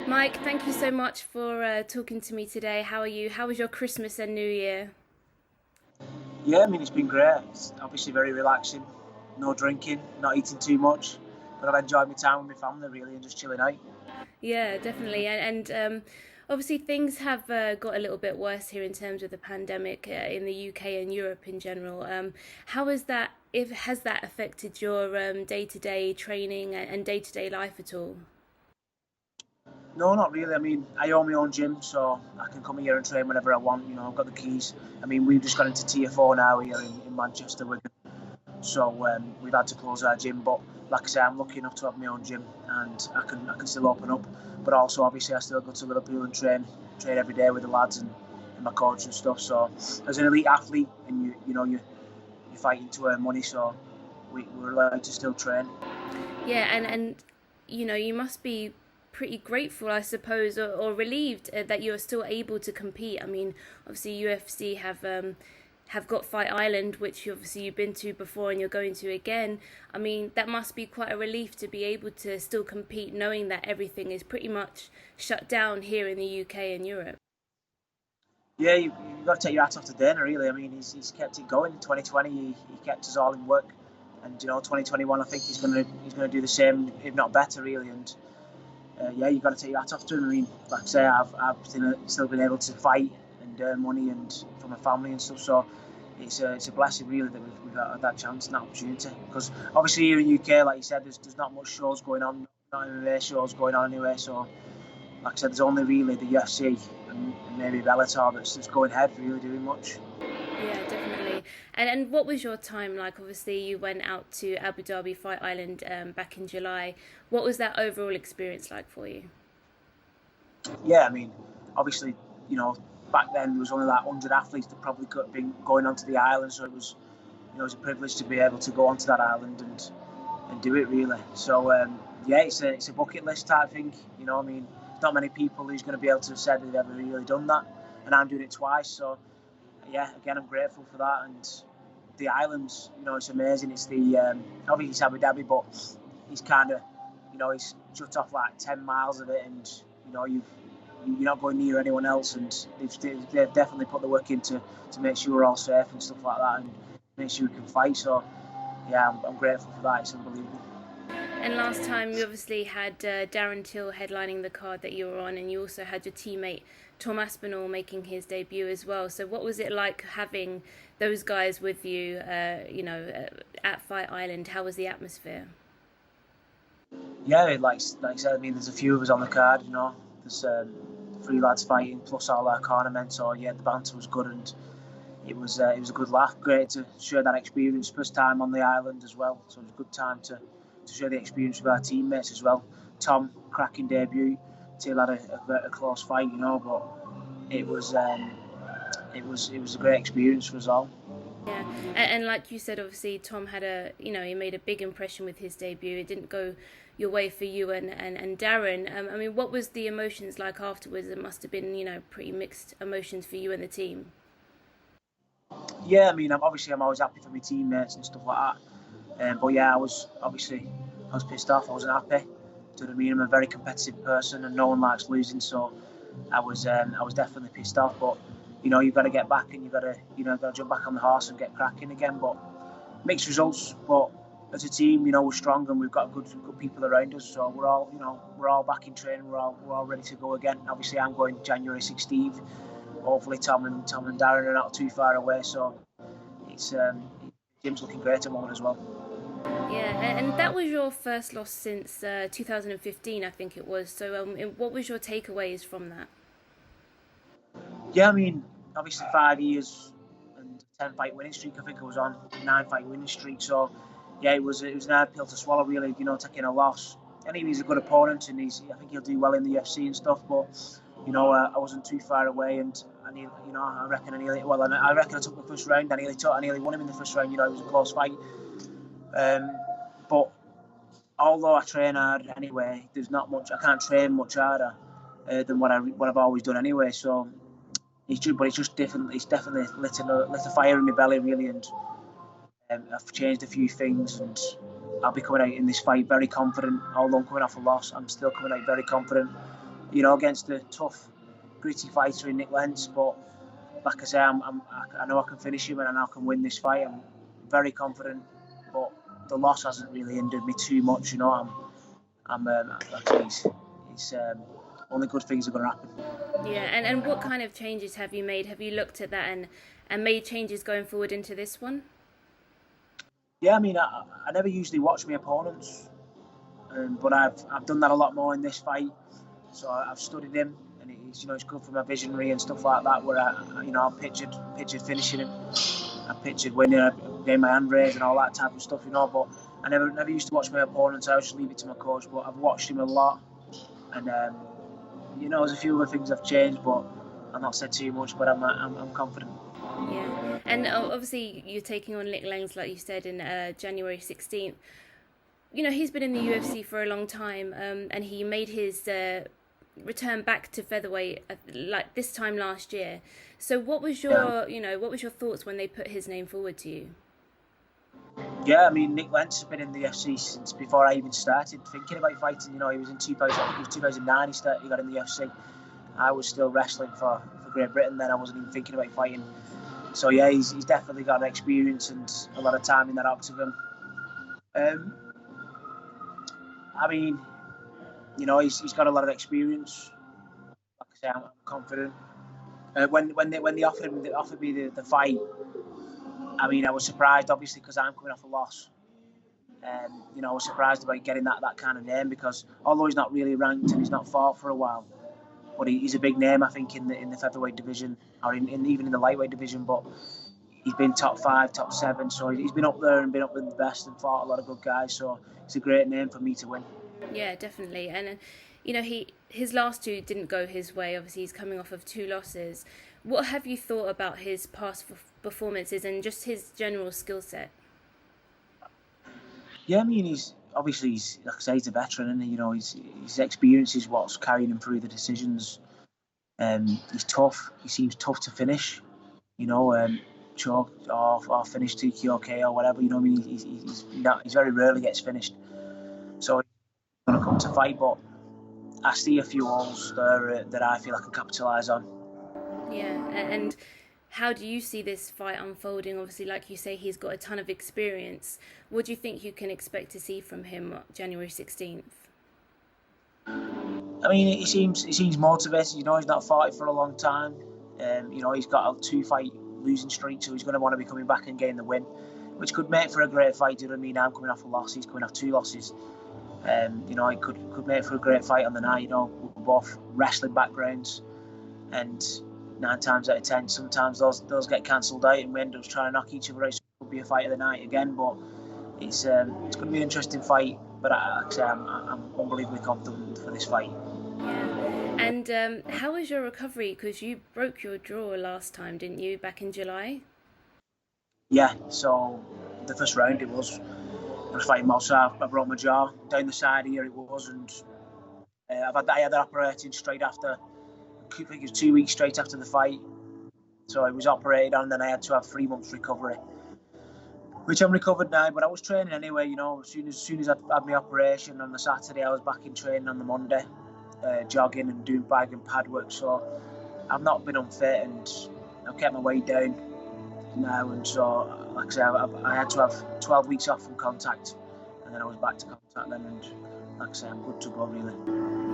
Mike, thank you so much for talking to me today. How are you? How was your Christmas and New Year? Yeah, I mean, it's been great. It's obviously very relaxing. No drinking, not eating too much. But I've enjoyed my time with my family, really, and just chilling out. Yeah, definitely. And obviously, things have got a little bit worse here in terms of the pandemic in the UK and Europe in general. How is that? If has that affected your day-to-day training and day-to-day life at all? No, not really. I mean, I own my own gym, so I can come here and train whenever I want. I've got the keys. I mean, we've just got into Tier 4 now here in Manchester. So we've had to close our gym. But like I say, I'm lucky enough to have my own gym and I can still open up. But also, obviously, I still go to Liverpool and train every day with the lads and my coach and stuff. So as an elite athlete, and you're fighting to earn money, so we're allowed to still train. Yeah, and you must be pretty grateful, I suppose, or relieved that you're still able to compete. I mean, obviously UFC have got Fight Island, which obviously you've been to before and you're going to again. I mean, that must be quite a relief to be able to still compete, knowing that everything is pretty much shut down here in the UK and Europe. Yeah, you've got to take your hat off to Dana, really. I mean, he's kept it going. In 2020, he kept us all in work, and 2021, I think he's gonna do the same, if not better, really. And yeah, you've got to take your hat off to him. I mean, like I say, I've still been able to fight and earn money and for my family and stuff. So it's a blessing, really, that we've had that chance and that opportunity. Because obviously here in the UK, like you said, there's not much shows going on, not MMA shows going on anyway. So like I said, there's only really the UFC and maybe Bellator that's going ahead, really doing much. Yeah, definitely. And what was your time like? Obviously, you went out to Abu Dhabi Fight Island back in July. What was that overall experience like for you? Yeah, I mean, obviously, you know, back then there was only like 100 athletes that probably could have been going onto the island, so it was a privilege to be able to go onto that island and do it, really. So yeah, it's a bucket list type thing. I mean, not many people who's going to be able to have said they've ever really done that, and I'm doing it twice. So yeah, again, I'm grateful for that. And the islands, it's amazing. It's the obviously it's Abu Dhabi, but he's kind of, he's shut off like 10 miles of it, and you're not going near anyone else, and they've definitely put the work in to make sure we're all safe and stuff like that, and make sure we can fight. So yeah, I'm grateful for that. It's unbelievable. And last time you obviously had Darren Till headlining the card that you were on, and you also had your teammate Tom Aspinall making his debut as well. So what was it like having those guys with you, at Fight Island? How was the atmosphere? Yeah, like I said, I mean, there's a few of us on the card. There's three lads fighting plus all our cornermen. So yeah, the banter was good, and it was a good laugh. Great to share that experience. First time on the island as well, so it was a good time to share the experience with our teammates as well. Tom, cracking debut. Till had a close fight, but it was a great experience for us all. Yeah, and like you said, obviously Tom had he made a big impression with his debut. It didn't go your way for you and Darren. I mean, what was the emotions like afterwards? It must have been, pretty mixed emotions for you and the team. Yeah, I mean, I'm always happy for my teammates and stuff like that. But yeah, I was pissed off. I wasn't happy. Do you know what I mean? I'm a very competitive person, and no one likes losing. So I was definitely pissed off. But you've got to get back, and got to jump back on the horse and get cracking again. But mixed results. But as a team, we're strong and we've got good people around us. So we're all back in training. We're all ready to go again. Obviously, I'm going January 16th. Hopefully, Tom and Darren are not too far away. So it's Jim's looking great at the moment as well. Yeah, and that was your first loss since 2015, I think it was. So, what was your takeaways from that? Yeah, I mean, obviously 5 years and 10 fight winning streak. I think I was on 9 fight winning streak. So yeah, it was an hard pill to swallow, really. Taking a loss. I think he's a good opponent, and I think he'll do well in the UFC and stuff. But I wasn't too far away, and I reckon I reckon I took the first round. I nearly won him in the first round. It was a close fight. But although I train hard anyway, there's not much. I can't train much harder than what I've always done anyway. So but it's just different. It's definitely lit a fire in my belly, really, and I've changed a few things, and I'll be coming out in this fight very confident. Although I'm coming off a loss, I'm still coming out very confident. against a tough, gritty fighter in Nik Lentz. But like I say, I know I can finish him and I know I can win this fight. I'm very confident, but the loss hasn't really hindered me too much. It's only good things are going to happen. Yeah, and what kind of changes have you made? Have you looked at that and made changes going forward into this one? Yeah, I never usually watch my opponents, but I've done that a lot more in this fight. So I've studied him, and it's good for my visionary and stuff like that. Where I pictured finishing him, I pictured winning, I gave my hand raise and all that type of stuff. But I never used to watch my opponents. I just leave it to my coach. But I've watched him a lot, and there's a few other things I've changed, but I've not said too much. But I'm confident. Yeah, and obviously you're taking on Nik Lentz, like you said, in January 16th. He's been in the UFC for a long time, and he made his return back to featherweight like this time last year. So what was your thoughts when they put his name forward to you? Yeah, Nik Lentz has been in the UFC since before I even started thinking about fighting. He was in 2009 he got in the UFC. I was still wrestling for Great Britain then. I wasn't even thinking about fighting. So yeah, he's definitely got experience and a lot of time in that octagon. He's got a lot of experience. Like I say, I'm confident. When they offered me the fight, I was surprised, obviously, because I'm coming off a loss. I was surprised about getting that kind of name, because although he's not really ranked and he's not fought for a while, but he's a big name, I think, in the featherweight division, or even in the lightweight division. But he's been top 5, top 7, so he's been up there and been up with the best and fought a lot of good guys. So it's a great name for me to win. Yeah, definitely. And his last 2 didn't go his way. Obviously, he's coming off of 2 losses. What have you thought about his past performances and just his general skill set? Yeah, he's like I say, he's a veteran, and his experience is what's carrying him through the decisions. He's tough. He seems tough to finish. Choke or finish TKO or whatever. He's very rarely gets finished. So he's going to come to fight, but I see a few holes there that I feel I can capitalise on. Yeah, and how do you see this fight unfolding? Obviously, like you say, he's got a ton of experience. What do you think you can expect to see from him January 16th? He seems motivated. He's not fought for a long time. He's got a 2-fight losing streak, so he's going to want to be coming back and getting the win, which could make for a great fight. I'm coming off a loss. He's coming off 2 losses. It could make for a great fight on the night. We're both wrestling backgrounds, and 9 times out of 10, sometimes those get cancelled out, and we end up trying to knock each other out. So it could be a fight of the night again, but it's going to be an interesting fight. But I'm unbelievably confident for this fight. Yeah, and how was your recovery? Because you broke your jaw last time, didn't you, back in July? Yeah. So the first round I was fighting Mosa. I broke my jaw down the side here. It was, and I had that operating straight after. I think it was 2 weeks straight after the fight. So I was operated on, and then I had to have 3 months recovery, which I'm recovered now. But I was training anyway. As soon as I had my operation on the Saturday, I was back in training on the Monday, jogging and doing bag and pad work. So I've not been unfit, and I've kept my weight down now. And so, like I say, I had to have 12 weeks off from contact, and then I was back to contact then. And like I say, I'm good to go, really.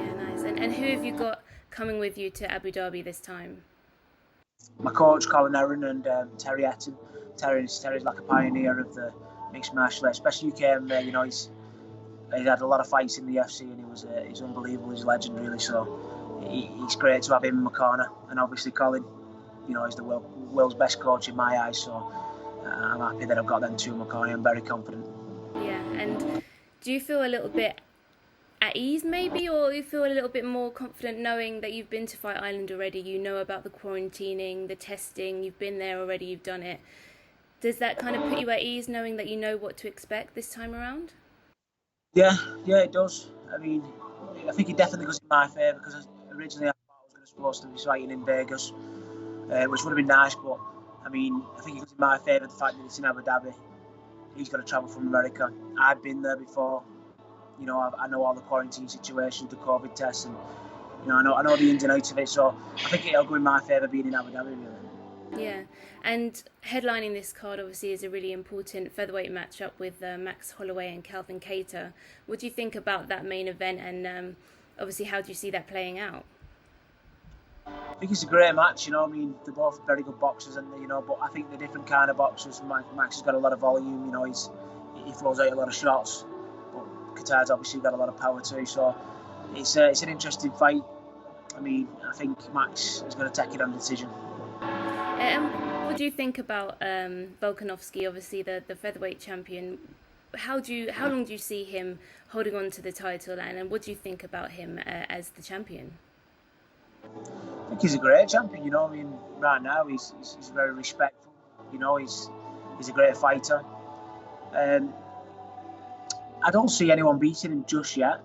Yeah, nice. And who have you got coming with you to Abu Dhabi this time? My coach, Darren, and Terry Etten. Terry's like a pioneer of the mixed martial arts, especially UK. He's had a lot of fights in the UFC, and he's unbelievable. He's a legend, really. So it's great to have him in my corner, and obviously Colin. He's the world's best coach in my eyes. So I'm happy that I've got them 2 in my corner. I'm very confident. Yeah, and do you feel a little bit at ease maybe, or you feel a little bit more confident knowing that you've been to Fight Island already, you know about the quarantining, the testing, you've been there already, you've done it? Does that kind of put you at ease knowing that you know what to expect this time around? Yeah, it does. I think it definitely goes in my favour, because originally I thought I was supposed to be fighting in Vegas, which would have been nice, but I think it goes in my favour, the fact that it's in Abu Dhabi. He's got to travel from America. I've been there before. I know all the quarantine situations, the COVID tests, and I know the ins and outs of it, so I think it'll go in my favour being in Abu Dhabi, really. Yeah, and headlining this card obviously is a really important featherweight matchup with Max Holloway and Calvin Kattar. What do you think about that main event, and obviously how do you see that playing out? I think it's a great match, I mean, they're both very good boxers, and but I think they're different kind of boxers. Max has got a lot of volume, he throws out a lot of shots, but Kattar's obviously got a lot of power too, so it's an interesting fight. I mean, I think Max is going to take it on decision. What do you think about Volkanovski, obviously the featherweight champion? How long do you see him holding on to the title, and what do you think about him as the champion? I think he's a great champion, I mean, right now he's very respectful, he's a great fighter. I don't see anyone beating him just yet.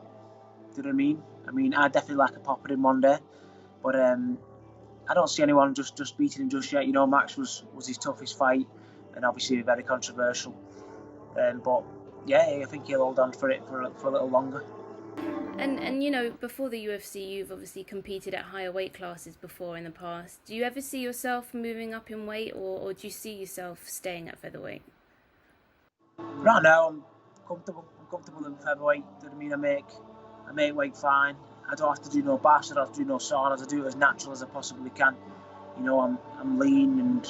Do you know what I mean? I mean, I'd definitely like a pop at him one day, but I don't see anyone just beating him just yet. Max was his toughest fight, and obviously very controversial. But yeah, I think he'll hold on for it for a little longer. And before the UFC, you've obviously competed at higher weight classes before in the past. Do you ever see yourself moving up in weight, or do you see yourself staying at featherweight? Right now, I'm comfortable. I'm comfortable in featherweight. Do you know what I mean? I make weight fine. I don't have to do no baths. I don't have to do no saunas. I do it as natural as I possibly can. I'm lean, and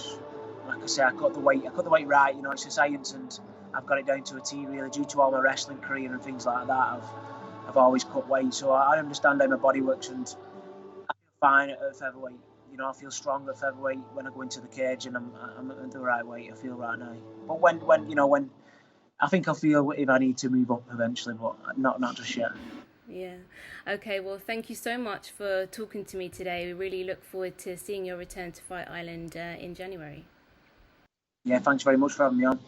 like I say, I cut the weight right. It's a science, and I've got it down to a T really, due to all my wrestling career and things like that. I've always cut weight, so I understand how my body works, and I feel fine at featherweight. I feel strong at featherweight when I go into the cage, and I'm at the right weight. I feel right now. But when I think I'll feel if I need to move up eventually, but not just yet. Yeah. Okay, well, thank you so much for talking to me today. We really look forward to seeing your return to Fight Island in January. Yeah, thanks very much for having me on.